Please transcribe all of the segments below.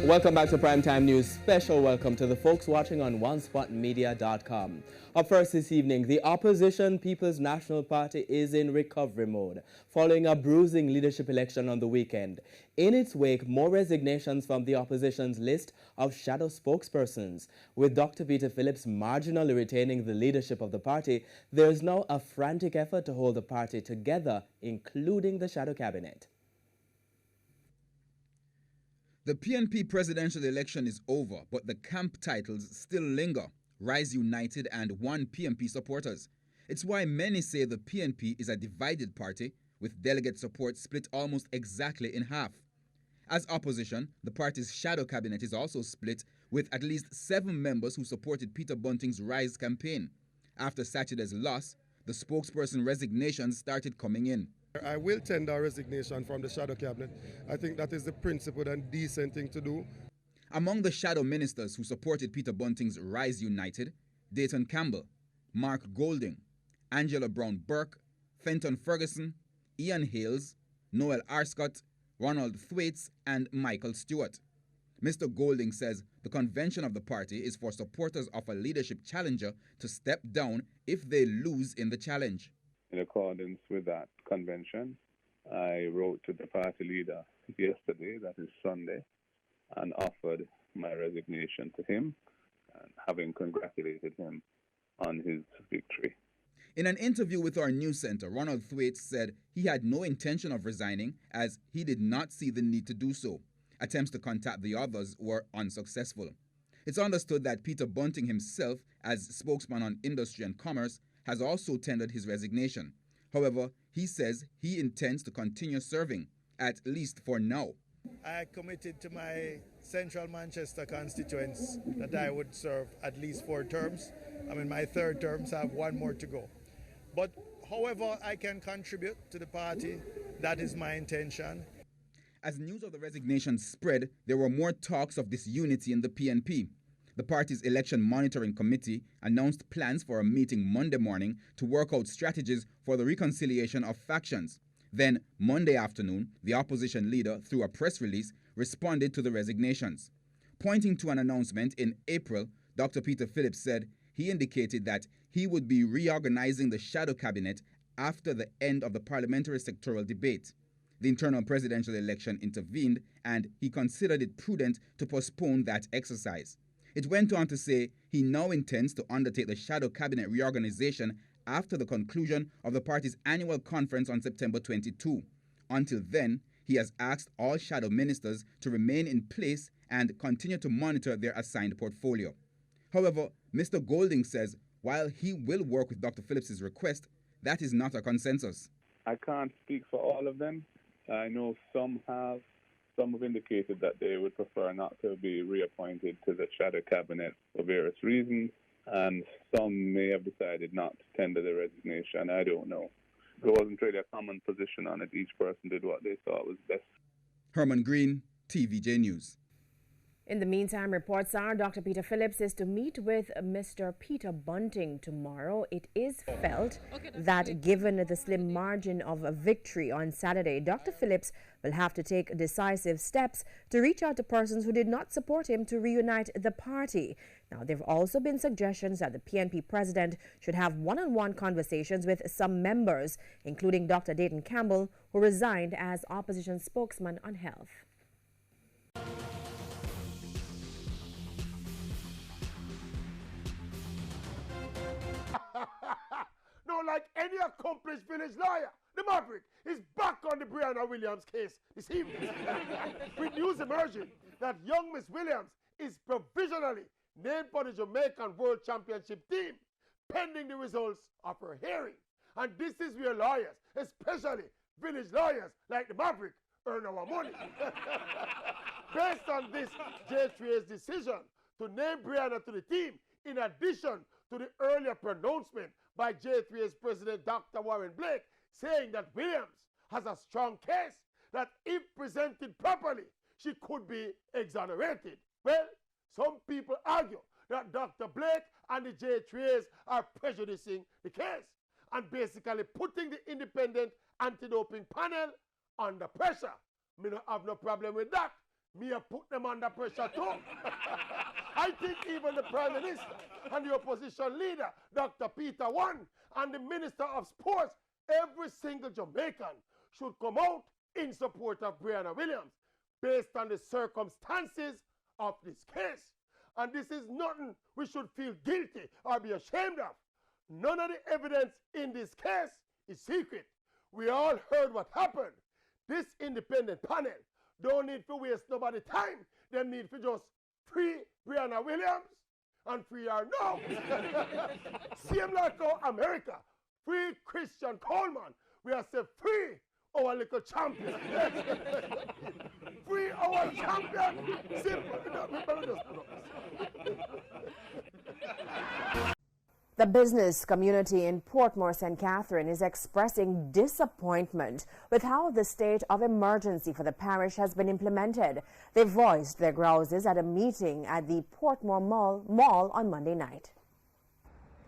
Welcome back to Primetime News. Special welcome to the folks watching on OneSpotMedia.com. Up first this evening, the opposition People's National Party is in recovery mode following a bruising leadership election on the weekend. In its wake, more resignations from the opposition's list of shadow spokespersons. With Dr. Peter Phillips marginally retaining the leadership of the party, there is now a frantic effort to hold the party together, including the shadow cabinet. The PNP presidential election is over, but the camp titles still linger. Rise United and One PNP supporters. It's why many say the PNP is a divided party, with delegate support split almost exactly in half. As opposition, the party's shadow cabinet is also split, with at least 7 members who supported Peter Bunting's Rise campaign. After Saturday's loss, the spokesperson resignations started coming in. I will tender a resignation from the shadow cabinet. I think that is the principled and decent thing to do. Among the shadow ministers who supported Peter Bunting's Rise United, Dayton Campbell, Mark Golding, Angela Brown-Burke, Fenton Ferguson, Ian Hales, Noel Arscott, Ronald Thwaites, and Michael Stewart. Mr. Golding says the convention of the party is for supporters of a leadership challenger to step down if they lose in the challenge. In accordance with that convention, I wrote to the party leader yesterday, that is Sunday, and offered my resignation to him, and having congratulated him on his victory. In an interview with our news center, Ronald Thwaites said he had no intention of resigning as he did not see the need to do so. Attempts to contact the others were unsuccessful. It's understood that Peter Bunting himself, as spokesman on industry and commerce, has also tendered his resignation. However, he says he intends to continue serving, at least for now. I committed to my Central Manchester constituents that I would serve at least 4 terms. I'm in my 3rd term, so I have 1 more to go. But however I can contribute to the party, that is my intention. As news of the resignation spread, there were more talks of disunity in the PNP. The party's election monitoring committee announced plans for a meeting Monday morning to work out strategies for the reconciliation of factions. Then, Monday afternoon, the opposition leader, through a press release, responded to the resignations. Pointing to an announcement in April, Dr. Peter Phillips said he indicated that he would be reorganizing the shadow cabinet after the end of the parliamentary sectoral debate. The internal presidential election intervened, and he considered it prudent to postpone that exercise. It went on to say he now intends to undertake the shadow cabinet reorganization after the conclusion of the party's annual conference on September 22. Until then, he has asked all shadow ministers to remain in place and continue to monitor their assigned portfolio. However, Mr. Golding says while he will work with Dr. Phillips's request, that is not a consensus. I can't speak for all of them. I know some have indicated that they would prefer not to be reappointed to the shadow cabinet for various reasons, and some may have decided not to tender their resignation. I don't know. There wasn't really a common position on it. Each person did what they thought was best. Herman Green, TVJ News. In the meantime, reports are Dr. Peter Phillips is to meet with Mr. Peter Bunting tomorrow. It is felt that given the slim margin of a victory on Saturday, Dr. Phillips will have to take decisive steps to reach out to persons who did not support him to reunite the party. Now, there have also been suggestions that the PNP president should have one-on-one conversations with some members, including Dr. Dayton Campbell, who resigned as opposition spokesman on health. No, like any accomplished village lawyer, the Maverick is back on the Breanna Williams case this evening. With news emerging that young Miss Williams is provisionally named for the Jamaican World Championship team, pending the results of her hearing. And this is where lawyers, especially village lawyers like the Maverick, earn our money. Based on this J3's decision to name Brianna to the team, in addition to the earlier pronouncement by J3's president, Dr. Warren Blake, saying that Williams has a strong case, that if presented properly, she could be exonerated. Well, some people argue that Dr. Blake and the J3s are prejudicing the case and basically putting the independent anti-doping panel under pressure. Me don't have no problem with that. me have put them under pressure too. I think even the Prime Minister and the opposition leader, Dr. Peter Wan, and the Minister of Sports, every single Jamaican should come out in support of Breanna Williams based on the circumstances of this case. And this is nothing we should feel guilty or be ashamed of. None of the evidence in this case is secret. We all heard what happened. This independent panel don't need to waste nobody's time. They need to just free Breanna Williams and free her now. Same like how America free Christian Coleman. We are say free our little champion. Free our champion. Simple. The business community in Portmore, St. Catherine is expressing disappointment with how the state of emergency for the parish has been implemented. They voiced their grouses at a meeting at the Portmore Mall on Monday night.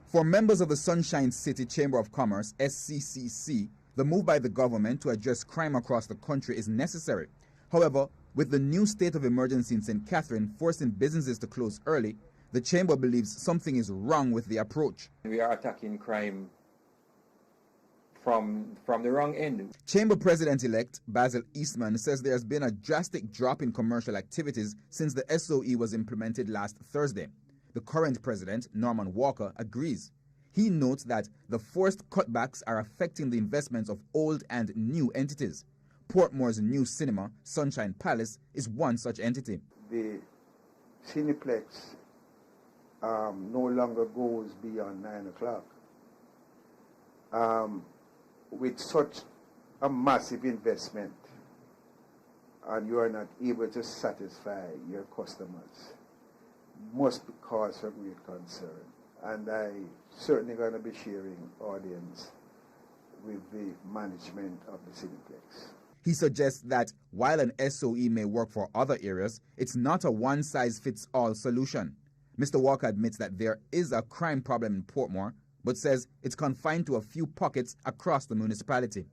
For members of the Sunshine City Chamber of Commerce, SCCC, the move by the government to address crime across the country is necessary. However, with the new state of emergency in St. Catherine forcing businesses to close early, the Chamber believes something is wrong with the approach. We are attacking crime from the wrong end. Chamber President-elect Basil Eastman says there has been a drastic drop in commercial activities since the SOE was implemented last Thursday. The current president, Norman Walker, agrees. He notes that the forced cutbacks are affecting the investments of old and new entities. Portmore's new cinema, Sunshine Palace, is one such entity. The Cineplex no longer goes beyond 9 o'clock. With such a massive investment and you are not able to satisfy your customers, must be cause for great concern. And I certainly going to be sharing audience with the management of the Cineplex. He suggests that while an SOE may work for other areas, it's not a one-size-fits-all solution. Mr. Walker admits that there is a crime problem in Portmore, but says it's confined to a few pockets across the municipality.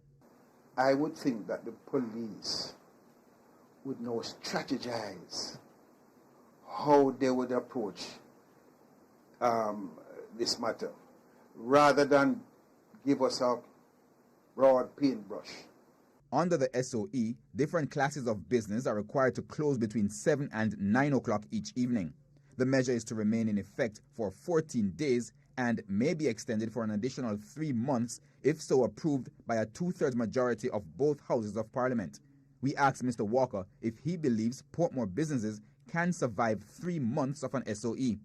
I would think that the police would now strategize how they would approach this matter, rather than give us a broad paintbrush. Under the SOE, different classes of business are required to close between 7 and 9 o'clock each evening. The measure is to remain in effect for 14 days and may be extended for an additional 3 months if so approved by a 2/3 majority of both houses of parliament. We asked Mr. Walker if he believes Portmore businesses can survive 3 months of an SOE.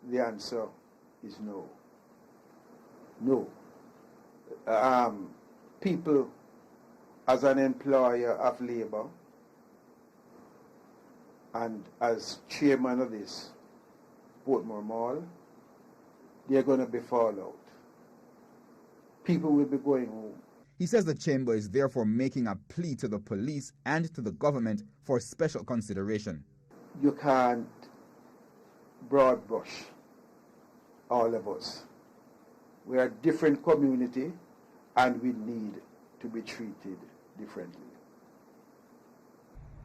The answer is no. No. People, as an employer of labor and as chairman of this Portmore Mall, they're going to be fallout. People will be going home. He says the chamber is therefore making a plea to the police and to the government for special consideration. You can't broad brush all of us. We are a different community and we need to be treated differently.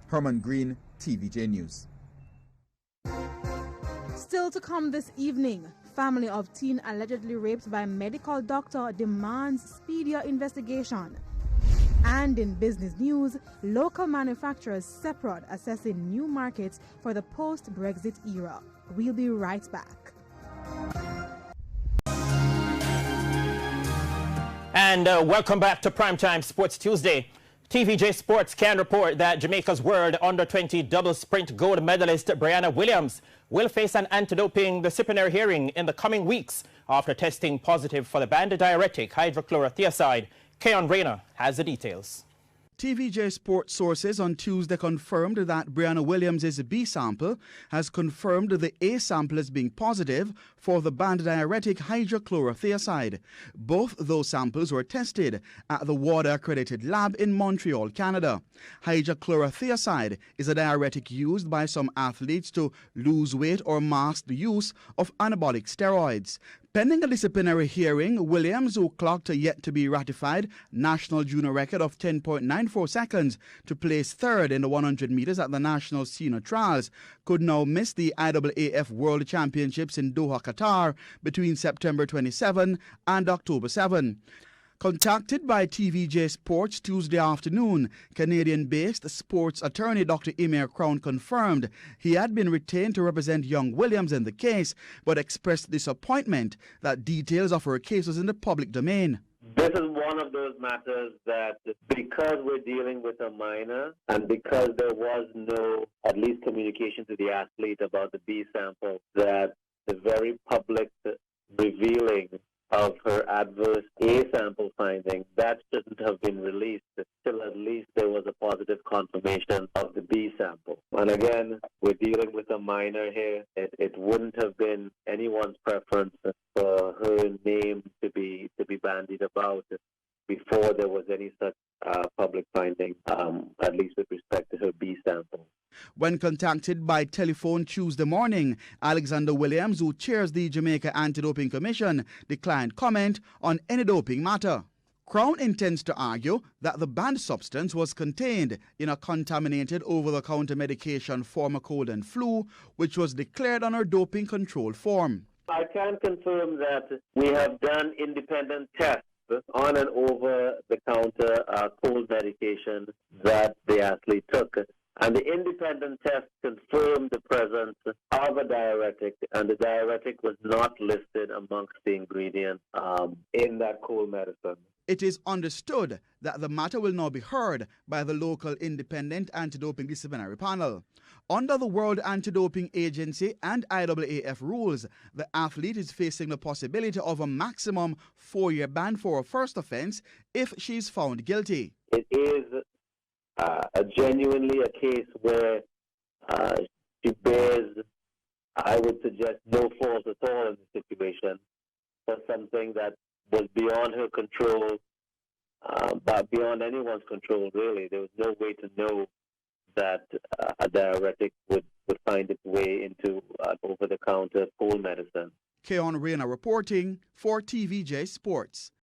Herman Green, TVJ News. Still to come this evening, family of teen allegedly raped by medical doctor demands speedier investigation. And in business news, local manufacturers separate assessing new markets for the post-Brexit era. We'll be right back. And welcome back to Primetime Sports Tuesday. TVJ Sports can report that Jamaica's World Under-20 double sprint gold medalist Breanna Williams will face an anti-doping disciplinary hearing in the coming weeks after testing positive for the banned diuretic hydrochlorothiazide. Keon Rayner has the details. TVJ Sports sources on Tuesday confirmed that Breanna Williams' B sample has confirmed the A sample as being positive for the banned diuretic hydrochlorothiazide. Both those samples were tested at the WADA-accredited lab in Montreal, Canada. Hydrochlorothiazide is a diuretic used by some athletes to lose weight or mask the use of anabolic steroids. Pending a disciplinary hearing, Williams, who clocked a yet-to-be-ratified national junior record of 10.94 seconds to place third in the 100 meters at the National Senior Trials, could now miss the IAAF World Championships in Doha, Qatar, between September 27 and October 7. Contacted by TVJ Sports Tuesday afternoon, Canadian-based sports attorney Dr. Emir Crown confirmed he had been retained to represent young Williams in the case, but expressed disappointment that details of her case was in the public domain. This is one of those matters that, because we're dealing with a minor and because there was no, at least, communication to the athlete about the B sample, that the very public revealing of her adverse A sample finding, that shouldn't have been released till at least there was a positive confirmation of the B sample. And again, we're dealing with a minor here. It wouldn't have been anyone's preference for her name to be bandied about before there was any such public finding, at least with respect to her B sample. When contacted by telephone Tuesday morning, Alexander Williams, who chairs the Jamaica Anti-Doping Commission, declined comment on any doping matter. Crown intends to argue that the banned substance was contained in a contaminated over-the-counter medication for a cold and flu, which was declared on her doping control form. I can confirm that we have done independent tests on and over-the-counter cold medication that the athlete took. And the independent test confirmed the presence of a diuretic, and the diuretic was not listed amongst the ingredients in that cold medicine. It is understood that the matter will now be heard by the local independent anti-doping disciplinary panel. Under the World Anti-Doping Agency and IAAF rules, the athlete is facing the possibility of a maximum 4-year ban for a first offense if she is found guilty. It is genuinely a case where she bears, I would suggest, no fault at all in the situation for something that was beyond her control, but beyond anyone's control, really. There was no way to know that a diuretic would find its way into over-the-counter cold medicine. Brianna reporting for TVJ Sports.